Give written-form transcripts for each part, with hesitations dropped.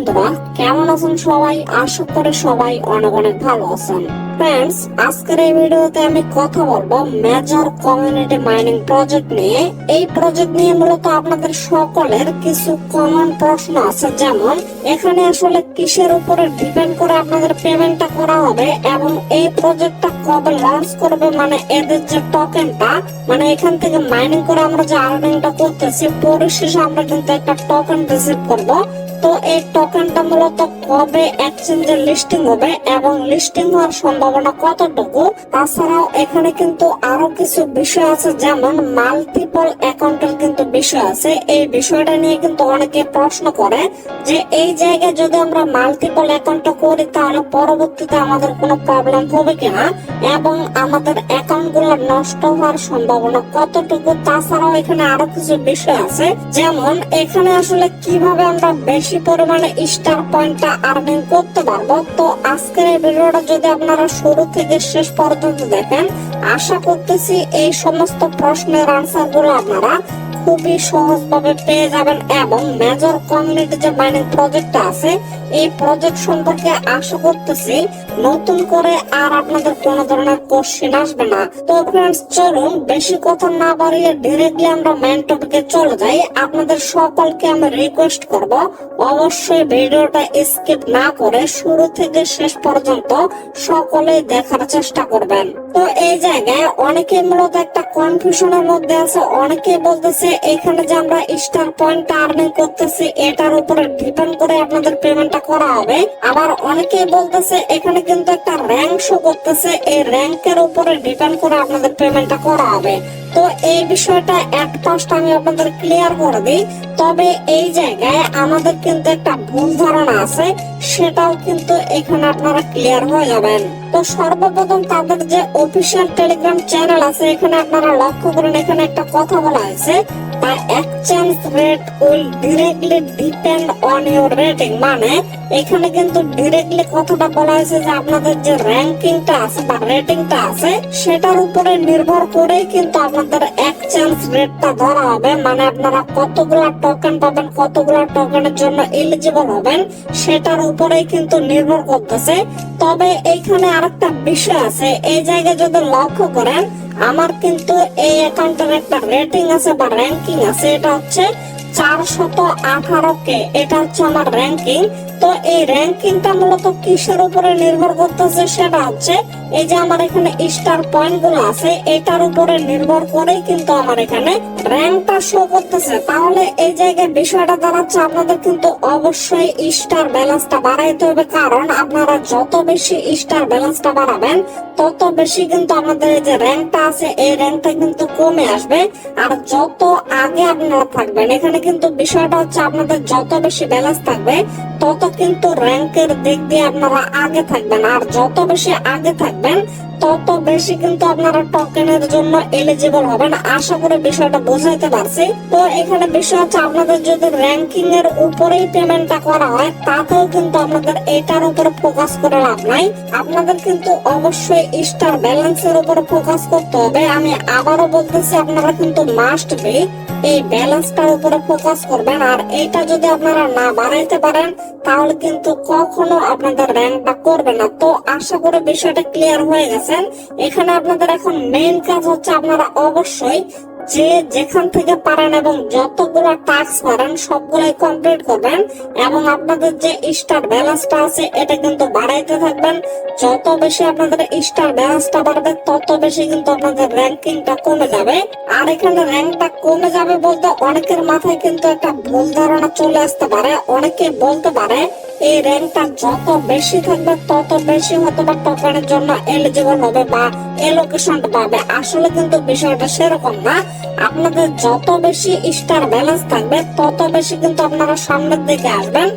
বন্ধুরা, কেমন আছেন সবাই? আশা করি সবাই অনেক অনেক ভালো আছেন। ফ্রেন্ডস, আজকের এই ভিডিওতে আমি কথা বলবো মেজর কমিউনিটি মাইনিং প্রজেক্ট নিয়ে। এই প্রজেক্ট নিয়ে মূলত আপনাদের সকলের কিছু কমন প্রশ্ন আছে, যেমন এখানে আসলে কিসের উপরে ডিপেন্ড করে আপনাদের পেমেন্টটা করা হবে এবং এই প্রজেক্টটা কবে লঞ্চ করবে, মানে এদের যে টোকেনটা, মানে এখান থেকে মাইনিং করে আমরা যে আর্নিংটা করতেছি, পরিশেষে আমরা কিন্তু একটা টোকেন রিসিভ করব। তো এই টোকেনটা মূলত কবে এক্সচেঞ্জে লিস্টিং হবে এবং লিস্টিং হওয়ার সম্ভাবনা কতটুকু। তাছাড়াও এখানে কিন্তু আরো কিছু বিষয় আছে, যেমন মাল্টিপল অ্যাকাউন্টের কিন্তু বিষয় আছে। এই বিষয়টা নিয়ে কিন্তু অনেকে প্রশ্ন করে যে এই জায়গায় যদি আমরা মাল্টিপল অ্যাকাউন্টটা করি তাহলে পরবর্তীতে আমাদের কোনো প্রবলেম হবে কিনা এবং আমাদের অ্যাকাউন্ট গুলো নষ্ট হওয়ার সম্ভাবনা কতটুকু। তাছাড়াও এখানে আরো কিছু বিষয় আছে, যেমন এখানে আসলে কিভাবে আমরা বেশি পরিমাণে স্টার পয়েন্টটা আর্নিং করতে পারবো। তো আজকের এই ভিডিওটা যদি আপনারা শুরু থেকে শেষ পর্যন্ত দেখেন, আশা করতেছি এই সমস্ত প্রশ্নের আনসার গুলো আপনারা খুবই সহজভাবে পেয়ে যাবেন এবং মেজর কমিউনিটি যে মাইনিং প্রজেক্টটা আছে, এই প্রজেক্ট সম্পর্কে আশা করতেছি নতুন করে আর আপনাদের কোনো ধরনের কোশ্চেন আসবে না। তো ফ্রেন্ডস, চলুন বেশি কথা না বাড়িয়ে ডিরেক্টলি আমরা মেইন টপিকে চলে যাই। আপনাদের সকলকে আমি রিকোয়েস্ট করব, অবশ্যই ভিডিওটা স্কিপ না করে শুরু থেকে শেষ পর্যন্ত সকলেই দেখার চেষ্টা করবেন। তো এই জায়গায় অনেকে মূলত একটা কনফিউশনের মধ্যে আছে। অনেকে বলতেছে এখানে যে আমরা স্টার পয়েন্ট আর্নিং করতেছি এটার উপরে ডিপেন্ড করে আপনাদের পেমেন্টটা করা হবে। আবার অনেকে বলতেছে এখানে কিন্তু একটা র্যাঙ্ক শো করতেছে, এই র্যাঙ্কের উপরে ডিপেন্ড করে আপনাদের পেমেন্টটা করা হবে। তো এই বিষয়টা এট ফার্স্ট আমি আপনাদের ক্লিয়ার করে দিই। তবে এই জায়গায় আমাদের কিন্তু একটা ভুল ধারণা আছে, সেটাও কিন্তু এখানে আপনারা ক্লিয়ার হয়ে যাবেন। তো সর্বপ্রথম তাদের যে অফিসিয়াল টেলিগ্রাম চ্যানেল আছে, এখানে আপনারা লক্ষ্য করেন এখানে একটা কথা বলা হয়েছে, the exchange rate will directly depend on your rating। মানে এখানে কিন্তু ডিরেক্টলি কথাটা বলা হয়েছে যে আপনাদের যে র্যাঙ্কিংটা আছে বা রেটিংটা আছে সেটার উপরে নির্ভর করে কিন্তু আপনাদের এক্সচেঞ্জ রেটটা ধরা হবে। মানে আপনারা কতগুলা টোকেন পাবেন, কতগুলা টোকেনের জন্য এলিজিবল হবেন, সেটার উপরেই কিন্তু নির্ভর করতেছে। তবে এইখানে আরেকটা বিষয় আছে, এই জায়গায় যদি লক্ষ্য করেন আমার কিন্তু এই অ্যাকাউন্টের একটা রেটিং আছে বা র্যাঙ্কিং আছে, এটা হচ্ছে 418K, এটা হচ্ছে আমার র্যাঙ্কিং। তো এই র্যাঙ্কিংটা মূলত কিসের উপরে নির্ভর করতেছে, সেটা হচ্ছে এই যে আমার এখানে স্টার পয়েন্ট গুলো আছে এটার উপরে নির্ভর করেই কিন্তু আমার এখানে র্যাঙ্কটা শো করতেছে। তাহলে এই জায়গায় বিষয়টা দাঁড়াচ্ছে আপনাদের কিন্তু অবশ্যই স্টার ব্যালেন্সটা বাড়াইতে হবে, কারণ আপনারা যত বেশি স্টার ব্যালেন্সটা বাড়াবেন তত বেশি কিন্তু আমাদের এই যে র্যাঙ্কটা আছে এই র্যাঙ্কটা কিন্তু কমে আসবে। আর যত আগে আপনারা থাকবেন, এখানে কিন্তু বিষয়টা হচ্ছে আপনাদের যত বেশি ব্যালেন্স থাকবে তত কিন্তু র্যাঙ্কের দিক দিয়ে আপনারা আগে থাকবেন, আর যত বেশি আগে থাকবেন তত বেশি কিন্তু আপনারা টোকেনের জন্য এলিজিবল হবেন। আশা করি বিষয়টা বোঝাইতে পারছি। তো এখানে বিষয় হচ্ছে আপনাদের যদি র্যাঙ্কিং এর উপরেই পেমেন্টটা করা হয় তাতেও কিন্তু আপনাদের এটার উপরে ফোকাস করে লাভ নাই। আপনাদের কিন্তু অবশ্যই স্টার ব্যালেন্সের উপরে ফোকাস করতে হবে। আমি আবারও বলতেছি, আপনারা কিন্তু মাস্ট বি এই ব্যালেন্সটার উপরে ফোকাস করবেন। আর এইটা যদি আপনারা না বাড়াইতে পারেন তাহলে কিন্তু কখনো আপনাদের র্যাঙ্কটা করবে না। তো আশা করি বিষয়টা ক্লিয়ার হয়ে গেছে। এখানে আপনাদের এখন মেইন কাজ হচ্ছে আপনারা অবশ্যই যে যেখান থেকে পারেন এবং যতগুলো টাস্ক পারেন সবগুলাই কমপ্লিট করবেন এবং আপনাদের যে স্টার ব্যালেন্সটা আছে এটা কিন্তু বাড়াইতে থাকবেন। যত বেশি আপনাদের স্টার ব্যালেন্সটা বাড়বে তত বেশি কিন্তু আপনাদের র্যাঙ্কিংটা কমে যাবে। আর এখানে র্যাঙ্কটা কমে যাবে বলতে অনেকের মাথায় কিন্তু একটা ভুল ধারণা চলে আসতে পারে। অনেকে বলতে পারে এই র্যাঙ্কটা যত বেশি থাকবে তত বেশি হয়তো বা টোকেনের জন্য এলিজিবল হবে বা এলোকেশনটা পাবে। আসলে কিন্তু বিষয়টা সেরকম না। আপনাদের যত বেশি স্টার ব্যালেন্স থাকবে তত বেশি কিন্তু আপনারা সামনের দিকে আসবেন।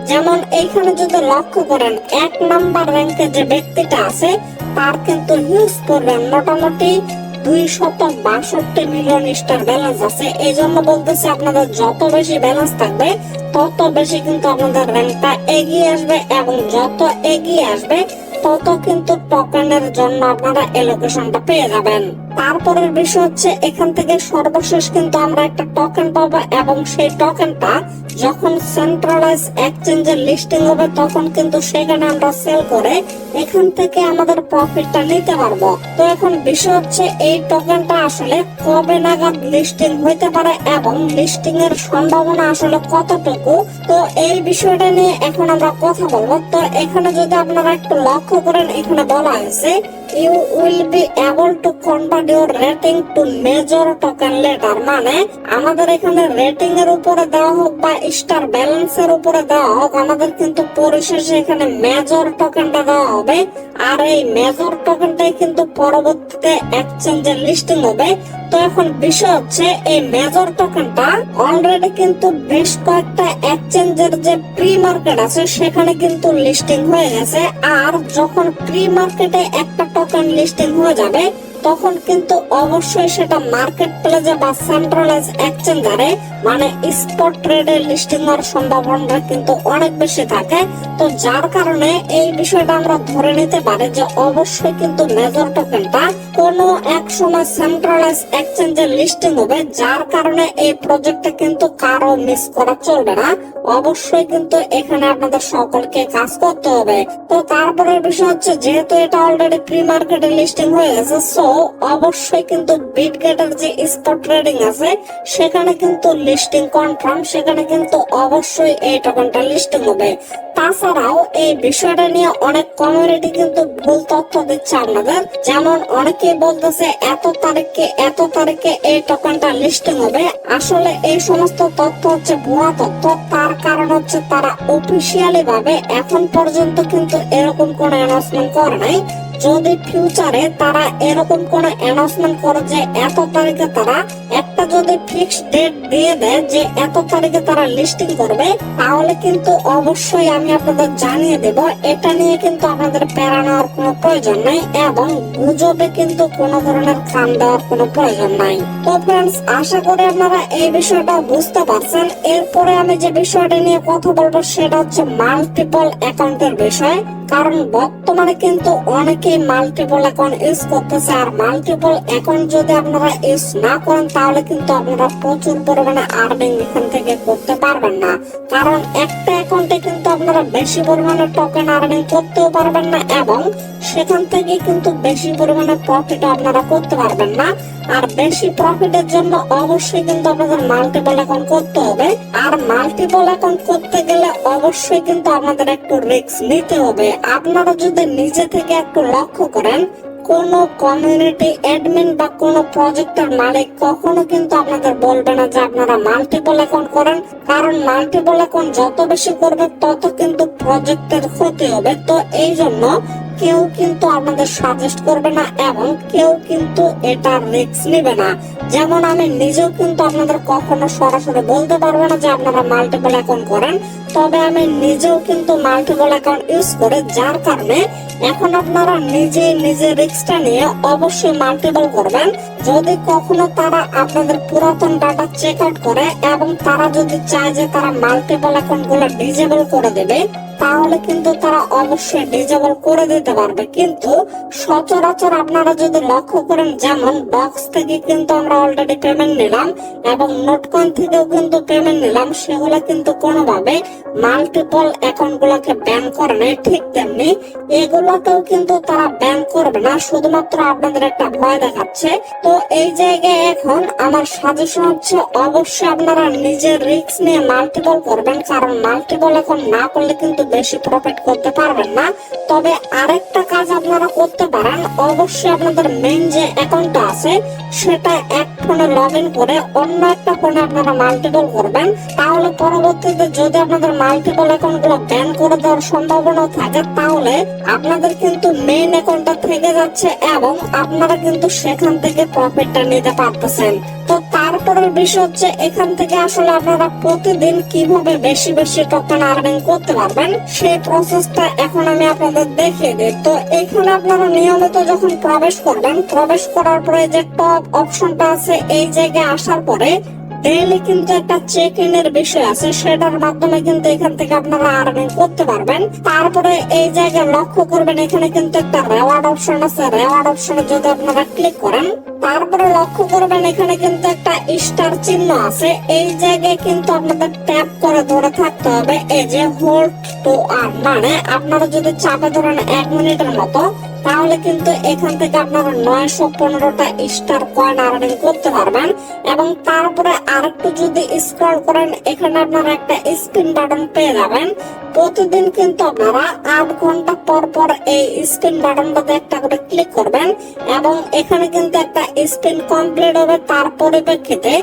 যেমন এইখানে যদি লক্ষ্য করেন 1 নাম্বার র্যাঙ্কে যে ব্যক্তিটা আছে তার কিন্তু হিউজ পরিমাণ মোটামুটি 262 মিলিয়ন স্টার ব্যালেন্স আছে। এই জন্য বলতেছি আপনাদের যত বেশি ব্যালেন্স থাকবে তত বেশি কিন্তু আপনাদের র্যাঙ্কটা এগিয়ে আসবে এবং যত এগিয়ে আসবে তত কিন্তু টোকেনের জন্য আপনারা এলোকেশনটা পেয়ে যাবেন। তারপরের বিষয় হচ্ছে এখান থেকে সর্বশেষ কিন্তু আমরা একটা টোকেন পাবো এবং সেই টোকেনটা যখন সেন্ট্রালাইজ এক্সচেঞ্জের লিস্টিং হবে তখন কিন্তু সেখানে আমরা সেল করে এখান থেকে আমাদের প্রফিটটা নিতে পারবো। তো এখন বিষয় হচ্ছে এই টোকেনটা আসলে কবে নাগাদ লিস্টিং হইতে পারে এবং লিস্টিং এর সম্ভাবনা আসলে কতটুকু, তো এই বিষয়টা নিয়ে এখন আমরা কথা বলবো। তো এখানে যদি আপনারা একটু লক্ষ্য করেন, এখানে বলা হয়েছে you will be able to convert your rating to major token later, মানে আমাদের এখানে রেটিং এর উপরে দেওয়া হোক বা স্টার ব্যালেন্স এর উপরে দেওয়া হোক, আমাদের কিন্তু পরিশেষে এখানে মেজর টোকেনটা দেওয়া হবে। আর এই মেজর টোকেনটাই কিন্তু পরবর্তীতে এক্সচেঞ্জের লিস্টিং হবে। তো এখন বিষয় হচ্ছে এই মেজর টোকেনটা অলরেডি কিন্তু বেশ কয়েকটা এক্সচেঞ্জের যে প্রি মার্কেট আছে সেখানে কিন্তু লিস্টিং হয়ে গেছে। আর যখন প্রি মার্কেটে একটা টোকেন লিস্টিং হয়ে যাবে তখন কিন্তু অবশ্যই সেটা মার্কেট প্লেসে বা সেন্ট্রালাইজ এক্সচেঞ্জারে মানে স্পট ট্রেডে লিস্টিং হওয়ার সম্ভাবনা কিন্তু অনেক বেশি থাকে। তো যার কারণে এই বিষয়টা আমরা ধরে নিতে পারি যে অবশ্যই কিন্তু মেজর টোকেনটা কোনো এক সময় সেন্ট্রালাইজ এক্সচেঞ্জে লিস্টিং হবে, যার কারণে এই প্রজেক্টটা কিন্তু কারো মিস করা চলবে না। অবশ্যই কিন্তু এখানে আপনাদের সকলকে কাজ করতে হবে। তো তারপরে বিষয় হচ্ছে যেহেতু এটা অলরেডি প্রি মার্কেটে লিস্টিং হয়ে গেছে, সো অবশ্যই কিন্তু বিটগেটের যে স্পট ট্রেডিং আছে সেখানে কিন্তু লিস্টিং কনফার্ম, সেখানে কিন্তু অবশ্যই এই টোকেনটা লিস্টিং হবে। তাছাড়াও এই বিষয়টা নিয়ে অনেক কমিউনিটি কিন্তু ভুল তথ্য দিচ্ছে আপনাদের, যেমন অনেকেই বলতেছে এত তারিখে এই টোকেনটা লিস্টিং হবে। আসলে এই সমস্ত তথ্য হচ্ছে ভুয়া তথ্য। তার কারণ হচ্ছে তারা অফিসিয়ালি ভাবে এখন পর্যন্ত কিন্তু এরকম কোনো অ্যানাউন্সমেন্ট করে নাই। যদি ফিউচারে তারা এরকম কোন অ্যানাউন্সমেন্ট করে যে এত তারিখে তারা একটা যদি ফিক্সড ডেট দিয়ে দেয় যে এত তারিখে তারা লিস্টিং করবে, তাহলে কিন্তু অবশ্যই আমি আপনাদের জানিয়ে দেব। এটা নিয়ে কিন্তু আপনাদের প্যারা নেওয়ার কোনো প্রয়োজন নাই এবং গুজবে কিন্তু কোনো ধরনের কান দেওয়ার কোনো প্রয়োজন নাই। তো ফ্রেন্ডস, আশা করি আপনারা এই বিষয়টা বুঝতে পারছেন। এরপরে আমি যে বিষয়টা নিয়ে কথা বলবো সেটা হচ্ছে মাল্টিপল অ্যাকাউন্টের বিষয়। কারণ বর্তমানে কিন্তু অনেকেই মাল্টিপল অ্যাকাউন্ট ইউজ করতেছে, আর মাল্টিপল অ্যাকাউন্ট যদি আপনারা ইউজ না করেন তাহলে কিন্তু আপনারা প্রচুর পরিমাণে আর্নিং এখান থেকে করতে পারবেন না। কারণ একটা অ্যাকাউন্টে কিন্তু আপনারা বেশি পরিমাণে টোকেন আর্নিং করতেও পারবেন না এবং সেখান থেকে কিন্তু বেশি পরিমাণে প্রফিট আপনারা করতে পারবেন না। আর বেশি প্রফিটের জন্য অবশ্যই কিন্তু আপনাদের মাল্টিপল অ্যাকাউন্ট করতে হবে। আর মাল্টিপল অ্যাকাউন্ট করতে গেলে অবশ্যই কিন্তু আপনাদের একটু রিস্ক নিতে হবে। আপনারা যদি নিজে থেকে একটু লক্ষ্য করেন, কোন কমিউনিটি অ্যাডমিন বা কোন প্রজেক্টের মালিক কখনো কিন্তু আপনাদের বলবে না যে আপনারা মাল্টিপল অ্যাকাউন্ট করেন, কারণ মাল্টিপল অ্যাকাউন্ট যত বেশি করবে তত কিন্তু প্রজেক্টের ক্ষতি হবে। তো এই জন্য কেউ কিন্তু আপনাদের সাজেস্ট করবে না এবং কেউ কিন্তু এটা রিস্ক নেবে না। যেমন আমি নিজেও কিন্তু আপনাদের কখনো সরাসরি বলতে পারবো না যে আপনারা মাল্টিপল অ্যাকাউন্ট করেন, তবে আমি নিজেও কিন্তু মাল্টিপল অ্যাকাউন্ট ইউজ করে, যার কারণে এখন আপনারা নিজে রিস্কটা নিয়ে অবশ্যই মাল্টিপল করবেন। যদি কখনো তারা আপনাদের পুরাতন ডাটা চেক আউট করে এবং তারা যদি চায় যে তারা মাল্টিপল অ্যাকাউন্ট গুলো ডিজেবল করে দেবে, তাহলে কিন্তু তারা অবশ্যই ডিজেবল করে দিতে পারবে। কিন্তু সচরাচর আপনারা যদি লক্ষ্য করেন, যেমন বক্স থেকে কিন্তু আমরা অলরেডি পেমেন্ট নিলাম এবং নোটকয়েন থেকেও কিন্তু পেমেন্ট নিলাম, সেগুলো কিন্তু কোনোভাবে মাল্টিপল অ্যাকাউন্ট গুলোকে ব্যান করে নাই। ঠিক তেমনি এগুলোকেও কিন্তু তারা ব্যান করবে না, শুধুমাত্র আপনাদের একটা ভয় দেখাচ্ছে। তো এই জায়গায় এখন আমার সাজেশন হচ্ছে অবশ্যই আপনারা নিজের রিস্ক নিয়ে মাল্টিপল করবেন, কারণ মাল্টিপল এখন না করলে কিন্তু বেশি প্রফিট করতে পারবেন না। তবে আরেকটা কাজ আপনারা করতে পারেন, অবশ্যই আপনাদের মেইন যে অ্যাকাউন্টটা আছে সেটা এক ফোনে লগ ইন করে অন্য একটা ফোনে আপনারা মাল্টিপল করবেন। তাহলে পরবর্তীতে যদি আপনাদের মাল্টিপল অ্যাকাউন্ট গুলো ব্যান করে দেওয়ার সম্ভাবনা থাকে, তাহলে আপনাদের কিন্তু মেইন অ্যাকাউন্টটা থেকে যাচ্ছে এবং আপনারা কিন্তু সেখান থেকে প্রফিটটা নিতে পারতেছেন। তো তারপরের বিষয় হচ্ছে এখান থেকে আসলে আপনারা প্রতিদিন কিভাবে বেশি বেশি টোকেন আর্নিং করতে পারবেন সেই প্রসেসটা এখন আমি আপনাদের দেখিয়ে দিই। তো এখানে আপনারা নিয়মিত যখন প্রবেশ করবেন, প্রবেশ করার পরে যে টপ অপশনটা আছে এই জায়গায় আসার পরে ডেইলি কিন্তু একটা চেক ইন এর বিষয় আছে, সেটার মাধ্যমে কিন্তু এখান থেকে আপনারা আর্নিং করতে পারবেন। তারপরে এই জায়গায় লক্ষ্য করবেন এখানে কিন্তু একটা রেওয়ার্ড অপশন আছে, রেওয়ার্ড অপশনে যদি আপনারা ক্লিক করেন তারপরে লক্ষ্য করবেন এখানে কিন্তু একটা স্টার চিহ্ন আছে, এই জায়গায় কিন্তু আপনাদের ট্যাপ করে ধরে থাকতে হবে, এই যে হোল্ড টু আর্ন, মানে আপনারা যদি চাপে ধরেন 1 মিনিটের মতো, তাহলে কিন্তু এখান থেকে আপনারা 915টা স্টার কয়েন আর্নিং করতে পারবেন। এবং তারপরে আরেকটু যদি স্ক্রল করেন, এখানে আপনারা একটা স্পিন বাটন পেয়ে যাবেন। প্রতিদিন কিন্তু আপনারা 8 ঘন্টা পর পর এই স্পিন বাটনটাতে একটা করে ক্লিক করবেন এবং এখানে কিন্তু একটা স্পিন কমপ্লিট হবে। তার পরিপ্রেক্ষিতে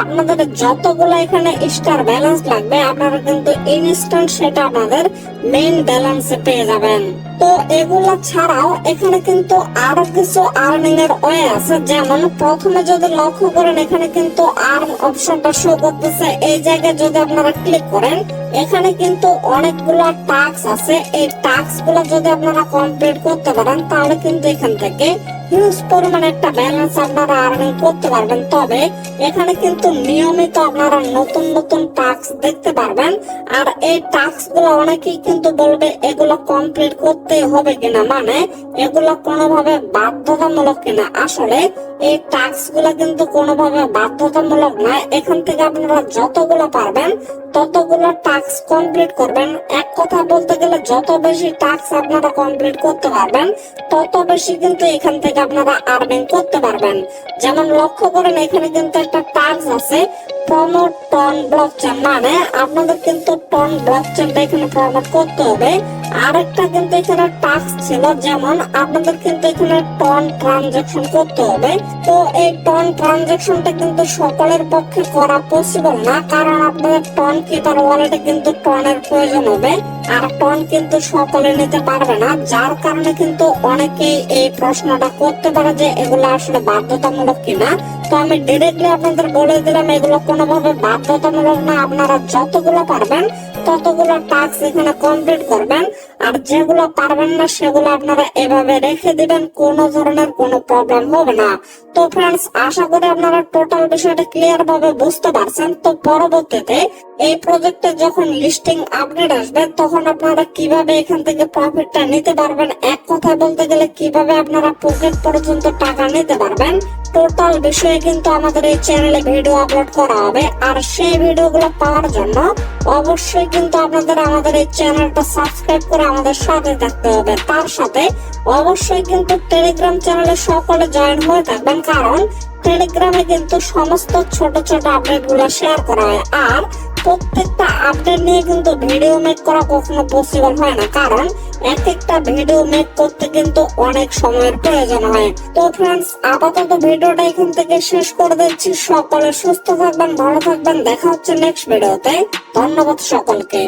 আপনাদের যতগুলো এখানে স্টার ব্যালেন্স লাগবে আপনারা কিন্তু ইনস্ট্যান্ট সেটা আপনাদের মেইন ব্যালেন্সে পেয়ে যাবেন। তো এগুলা ছাড়াও এখানে কিন্তু আরো কিছু আর্নিং এর ওয়ে আছে, যেমন প্রথমে যদি লক্ষ্য করেন এখানে কিন্তু আর্ন অপশনটা শো করতেছে, এই জায়গায় যদি আপনারা ক্লিক করেন এখানে কিন্তু অনেকগুলো টাস্ক আছে, এই টাস্ক গুলো যদি আপনারা কমপ্লিট করতে পারেন তাহলে কিন্তু এখান থেকে হিউজ পরিমাণে একটা ব্যালেন্স আপনারা আর্নিং করতে পারবেন। তবে এখানে কিন্তু নিয়মিত আপনারা নতুন নতুন টাস্ক দেখতে পারবেন, আর এই টাস্ক গুলো অনেকেই কিন্তু বলবে এগুলো কমপ্লিট করতেই হবে কিনা, মানে এগুলো কোনোভাবে বাধ্যতামূলক কিনা। আসলে এই টাস্ক গুলো কিন্তু কোনোভাবে বাধ্যতামূলক নয়, এখান থেকে আপনারা যতগুলো পারবেন ততগুলো টাস্ক কমপ্লিট করবেন। এক কথা বলতে গেলে যত বেশি টাস্ক আপনারা কমপ্লিট করতে পারবেন তত বেশি কিন্তু এখান থেকে আপনারা আর্নিং করতে পারবেন। যেমন লক্ষ্য করেন এখানে কিন্তু একটা টাস্ক আছে প্রমোট টন ব্লকচেন, মানে আপনাদের কিন্তু টন ব্লকচেনটা এখানে প্রমোট করতে হবে। আরেকটা কিন্তু এখানে টাস্ক ছিল, যেমন আপনাদের কিন্তু এখানে টন ট্রানজাকশন করতে হবে। তো এই টন ট্রানজাকশনটা কিন্তু সকলের পক্ষে করা পসিবল না, কারণ আপনাদের টন কিপার ওয়ালেটে কিন্তু টনের প্রয়োজন হবে, আর টন কিন্তু সকলে নিতে পারবে না। যার কারণে কিন্তু অনেকেই এই প্রশ্নটা করতে পারে যে এগুলো আসলে বাধ্যতামূলক কিনা। তো আমি ডিরেক্টলি আপনাদের বলে দিলাম এগুলো কোনোভাবে বাধ্যতামূলক না, আপনারা যতগুলো পারবেন ততগুলো টাস্ক এখানে কমপ্লিট করবেন, আর যেগুলো পারবেন না সেগুলো আপনারা এভাবে রেখে দিবেন, কোনো ধরনের কোনো প্রবলেম হবে না। তো ফ্রেন্ডস, আশা করি আপনারা টোটাল বিষয়টা ক্লিয়ার ভাবে বুঝতে পারছেন। তো পরবর্তীতে এই প্রজেক্টে যখন লিস্টিং আপডেট আসবে তখন আপনারা কিভাবে এখান থেকে প্রফিটটা নিতে পারবেন, এক কথায় বলতে গেলে কিভাবে আপনারা পকেট পর্যন্ত টাকা নিতে পারবেন, টোটাল বিষয়ে কিন্তু আমাদের এই চ্যানেলে ভিডিও আপলোড করা হবে। আর সেই ভিডিওগুলো পাওয়ার জন্য অবশ্যই কিন্তু আপনাদের আমাদের এই চ্যানেলটা সাবস্ক্রাইব করে আমাদের সাথে থাকতে হবে। তার সাথে অবশ্যই কিন্তু টেলিগ্রাম চ্যানেলে সকলে জয়েন হয়ে থাকবেন, কারণ টেলিগ্রামে কিন্তু সমস্ত ছোট ছোট আপডেট গুলো শেয়ার করা হয়। আর প্রত্যেকটা আপডেট নিয়ে কিন্তু ভিডিও মেক করা কখনো পসিবল হয় না, কারণ এক একটা ভিডিও মেক করতে কিন্তু অনেক সময়ের প্রয়োজন হয়। তো ফ্রেন্ডস, আপাতত ভিডিওটা এখান থেকে শেষ করে দিচ্ছি। সকলে সুস্থ থাকবেন, ভালো থাকবেন, দেখা হচ্ছে নেক্সট ভিডিওতে। ধন্যবাদ সকলকে।